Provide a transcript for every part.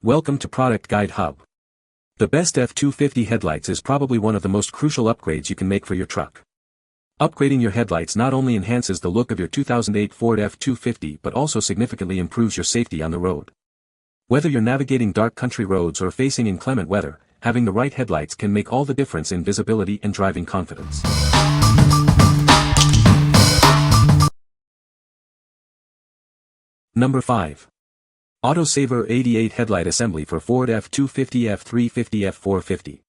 Welcome to Product Guide Hub. The best F250 headlights is probably one of the most crucial upgrades you can make for your truck. Upgrading your headlights not only enhances the look of your 2008 Ford F250 but also significantly improves your safety on the road. Whether you're navigating dark country roads or facing inclement weather, having the right headlights can make all the difference in visibility and driving confidence. Number 5. Autosaver 88 Headlight Assembly for Ford F250 F350 F450.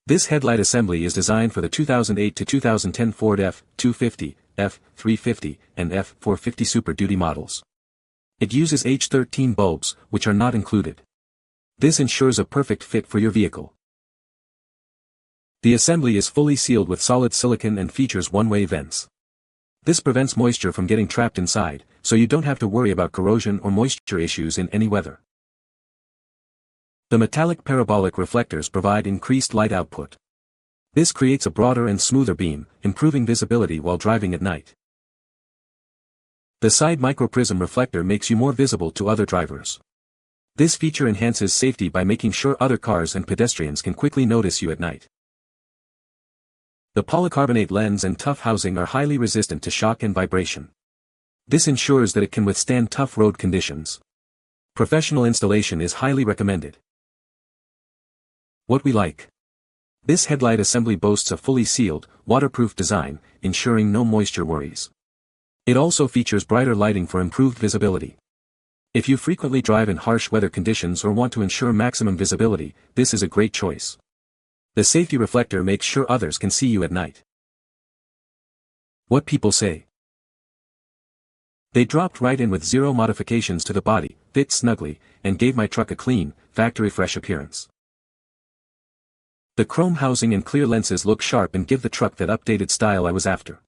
This headlight assembly is designed for the 2008 to 2010 Ford F250, F350, and F450 Super Duty models. It uses H13 bulbs, which are not included. This ensures a perfect fit for your vehicle. The assembly is fully sealed with solid silicone and features one-way vents. This prevents moisture from getting trapped inside, so you don't have to worry about corrosion or moisture issues in any weather. The metallic parabolic reflectors provide increased light output. This creates a broader and smoother beam, improving visibility while driving at night. The side microprism reflector makes you more visible to other drivers. This feature enhances safety by making sure other cars and pedestrians can quickly notice you at night. The polycarbonate lens and tough housing are highly resistant to shock and vibration. This ensures that it can withstand tough road conditions. Professional installation is highly recommended. What we like. This headlight assembly boasts a fully sealed, waterproof design, ensuring no moisture worries. It also features brighter lighting for improved visibility. If you frequently drive in harsh weather conditions or want to ensure maximum visibility, this is a great choice. The safety reflector makes sure others can see you at night. What people say. They dropped right in with zero modifications to the body, fit snugly, and gave my truck a clean, factory-fresh appearance. The chrome housing and clear lenses look sharp and give the truck that updated style I was after.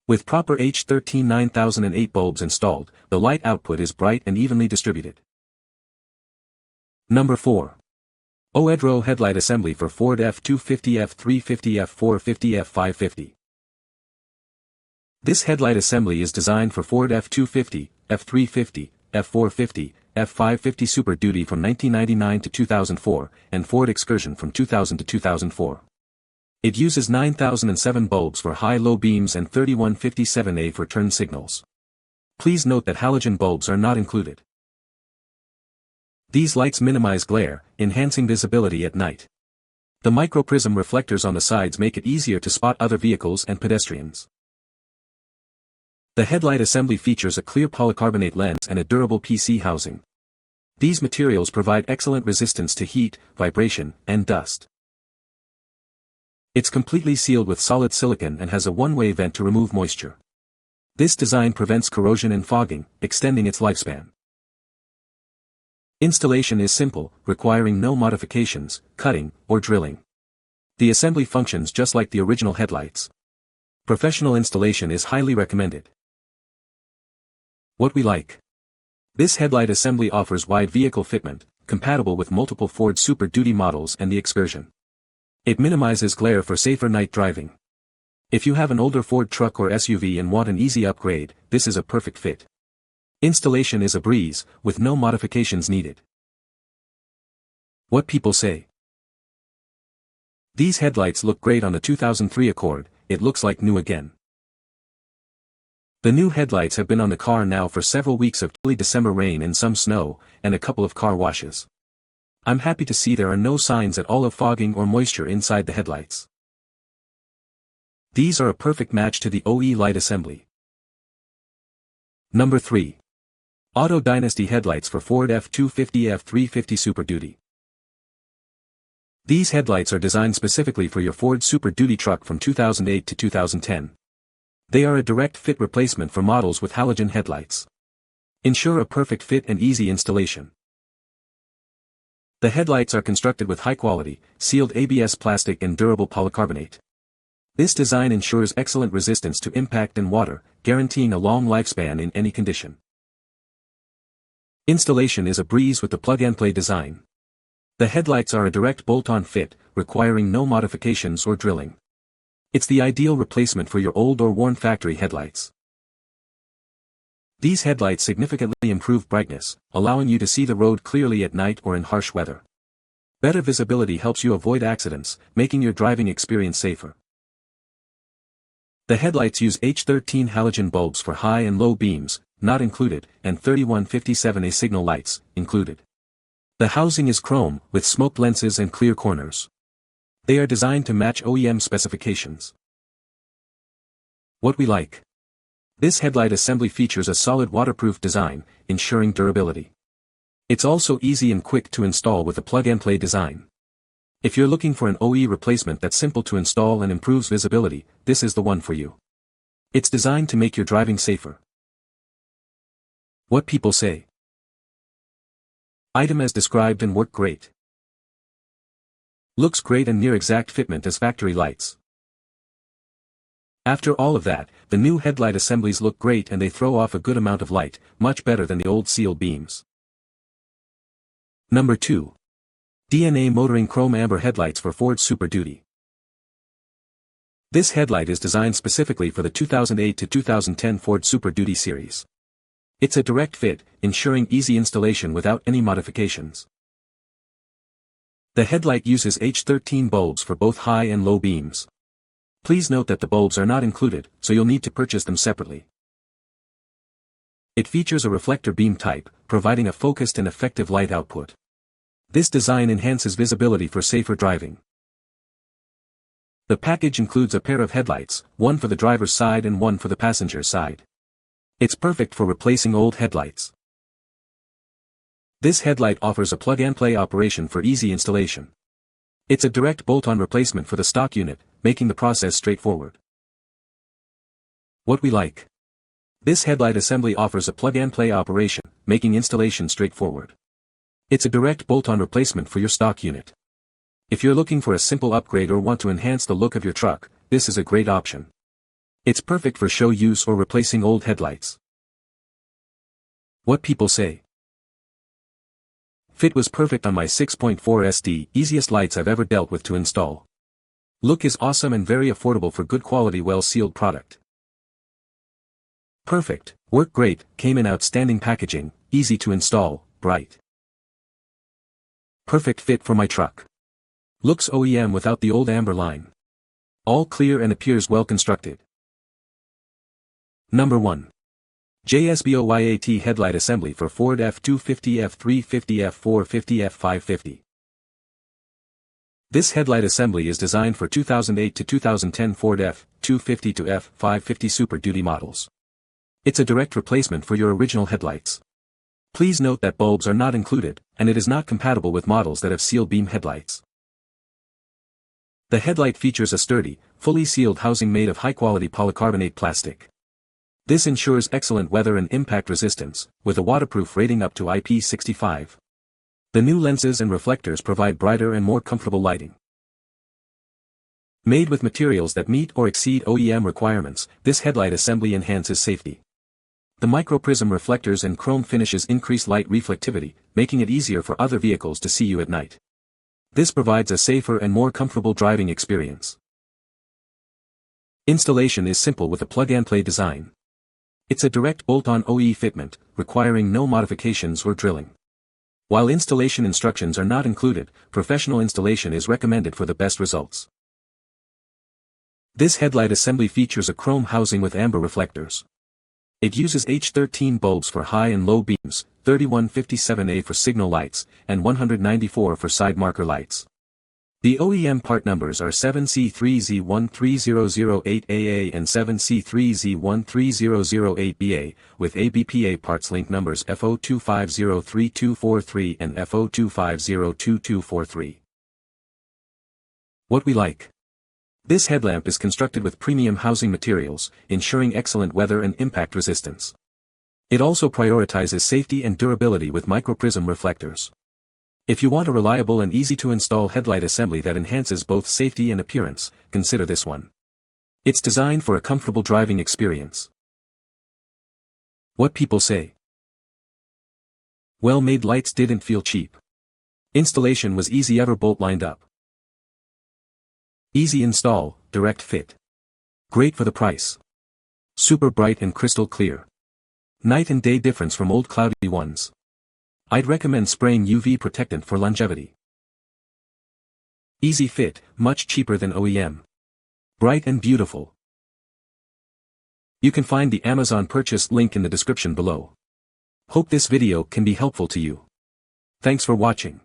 With proper H13 9008 bulbs installed, the light output is bright and evenly distributed. Number 4. OEdRo Headlight Assembly for Ford F250 F350 F450 F550. This headlight assembly is designed for Ford F250, F350, F450, F550 Super Duty from 1999 to 2004, and Ford Excursion from 2000 to 2004. It uses 9007 bulbs for high-low beams and 3157A for turn signals. Please note that halogen bulbs are not included. These lights minimize glare, enhancing visibility at night. The microprism reflectors on the sides make it easier to spot other vehicles and pedestrians. The headlight assembly features a clear polycarbonate lens and a durable PC housing. These materials provide excellent resistance to heat, vibration, and dust. It's completely sealed with solid silicone and has a one-way vent to remove moisture. This design prevents corrosion and fogging, extending its lifespan. Installation is simple, requiring no modifications, cutting, or drilling. The assembly functions just like the original headlights. Professional installation is highly recommended. What we like. This headlight assembly offers wide vehicle fitment, compatible with multiple Ford Super Duty models and the Excursion. It minimizes glare for safer night driving. If you have an older Ford truck or SUV and want an easy upgrade, this is a perfect fit. Installation is a breeze, with no modifications needed. What people say. These headlights look great on the 2003 Accord, it looks like new again. The new headlights have been on the car now for several weeks of chilly December rain and some snow, and a couple of car washes. I'm happy to see there are no signs at all of fogging or moisture inside the headlights. These are a perfect match to the OE light assembly. Number 3. Dynasty Headlights for Ford F250 F350 Super Duty. These headlights are designed specifically for your Ford Super Duty truck from 2008 to 2010. They are a direct fit replacement for models with halogen headlights. Ensure a perfect fit and easy installation. The headlights are constructed with high-quality, sealed ABS plastic and durable polycarbonate. This design ensures excellent resistance to impact and water, guaranteeing a long lifespan in any condition. Installation is a breeze with the plug-and-play design. The headlights are a direct bolt-on fit, requiring no modifications or drilling. It's the ideal replacement for your old or worn factory headlights. These headlights significantly improve brightness, allowing you to see the road clearly at night or in harsh weather. Better visibility helps you avoid accidents, making your driving experience safer. The headlights use H13 halogen bulbs for high and low beams, not included, and 3157A signal lights, included. The housing is chrome, with smoked lenses and clear corners. They are designed to match OEM specifications. What we like. This headlight assembly features a solid waterproof design, ensuring durability. It's also easy and quick to install with a plug-and-play design. If you're looking for an OE replacement that's simple to install and improves visibility, this is the one for you. It's designed to make your driving safer. What people say. Item as described and work great. Looks great and near exact fitment as factory lights. After all of that, the new headlight assemblies look great and they throw off a good amount of light, much better than the old seal beams. Number 2. DNA motoring chrome amber headlights for Ford Super Duty. This headlight is designed specifically for the 2008 to 2010 Ford Super Duty series. It's a direct fit, ensuring easy installation without any modifications. The headlight uses H13 bulbs for both high and low beams. Please note that the bulbs are not included, so you'll need to purchase them separately. It features a reflector beam type, providing a focused and effective light output. This design enhances visibility for safer driving. The package includes a pair of headlights, one for the driver's side and one for the passenger's side. It's perfect for replacing old headlights. This headlight offers a plug-and-play operation for easy installation. It's a direct bolt-on replacement for the stock unit, making the process straightforward. What we like. This headlight assembly offers a plug-and-play operation, making installation straightforward. It's a direct bolt-on replacement for your stock unit. If you're looking for a simple upgrade or want to enhance the look of your truck, this is a great option. It's perfect for show use or replacing old headlights. What people say. Fit was perfect on my 6.4 SD, easiest lights I've ever dealt with to install. Look is awesome and very affordable for good quality well-sealed product. Perfect, work great, came in outstanding packaging, easy to install, bright. Perfect fit for my truck. Looks OEM without the old amber line. All clear and appears well constructed. Number 1. JSBOYAT Headlight Assembly for Ford F250 F350 F450 F550. This headlight assembly is designed for 2008 to 2010 Ford F250 to F550 Super Duty models. It's a direct replacement for your original headlights. Please note that bulbs are not included, and it is not compatible with models that have seal beam headlights. The headlight features a sturdy, fully sealed housing made of high-quality polycarbonate plastic. This ensures excellent weather and impact resistance, with a waterproof rating up to IP65. The new lenses and reflectors provide brighter and more comfortable lighting. Made with materials that meet or exceed OEM requirements, this headlight assembly enhances safety. The microprism reflectors and chrome finishes increase light reflectivity, making it easier for other vehicles to see you at night. This provides a safer and more comfortable driving experience. Installation is simple with a plug-and-play design. It's a direct bolt-on OE fitment, requiring no modifications or drilling. While installation instructions are not included, professional installation is recommended for the best results. This headlight assembly features a chrome housing with amber reflectors. It uses H13 bulbs for high and low beams, 3157A for signal lights, and 194 for side marker lights. The OEM part numbers are 7C3Z13008AA and 7C3Z13008BA, with ABPA parts link numbers F02503243 and F02502243. What we like. This headlamp is constructed with premium housing materials, ensuring excellent weather and impact resistance. It also prioritizes safety and durability with microprism reflectors. If you want a reliable and easy-to-install headlight assembly that enhances both safety and appearance, consider this one. It's designed for a comfortable driving experience. What people say. Well-made lights didn't feel cheap. Installation was easy, ever bolt lined up. Easy install, direct fit. Great for the price. Super bright and crystal clear. Night and day difference from old cloudy ones. I'd recommend spraying UV protectant for longevity. Easy fit, much cheaper than OEM. Bright and beautiful. You can find the Amazon purchase link in the description below. Hope this video can be helpful to you. Thanks for watching.